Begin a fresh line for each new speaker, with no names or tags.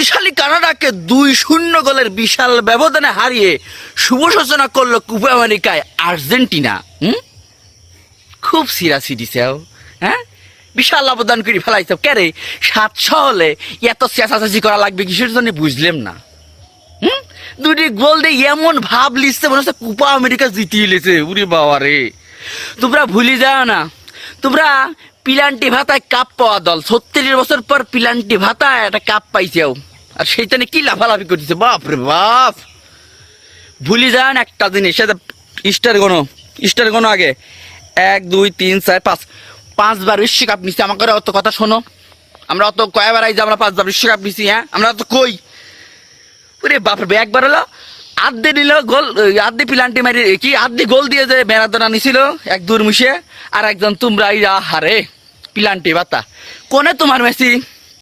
শক্তিশালী কানাডাকে 2-0 গোলের বিশাল ব্যবধানে হারিয়ে শুভ সূচনা করলো কোপা আমেরিকায় আর্জেন্টিনা। খুব সিরাসি দিছেও, হ্যাঁ, বিশাল অবদান করে ফেলাইছ। কেরে 700 হলে এত চেঁচাচেঁচি করা লাগবে কিসের জন্য বুঝলাম না। দুটি গোল দিয়ে এমন ভাব লিখছে মনে হচ্ছে কোপা আমেরিকা জিতিয়ে লিছে। উরে বাবা রে, তোমরা ভুলে যাও না, তোমরা পিলান্টি ভাতায় কাপ পাওয়া দল। 36 বছর পর পিলান্টি ভাতায় একটা কাপ পাইছেও, আর সেইটা নিয়ে কি লাফালাফি করতেছে। বাপ রে বাপ, ভুলে যান একটা জিনিস, স্টার গণ আগে 1 2 3 4 5 5বার বিশ্বকাপ নিচ্ছি। আমাকে অত কথা শোনো, আমরা অত কয়বার আইছি, আমরা 5বার বিশ্বকাপ নিচ্ছি। হ্যাঁ, আমরা তো কই, ওরে বাপরে, একবার হলো আধে নিল গোল, আধে পিলান্টি মারি কি আধে গোল দিয়ে যে ম্যারাডোনা নিছিল 1-2 মিশে, আর একজন তোমরা হারে পিলান্টি বাতা কোনে তোমার মেসি।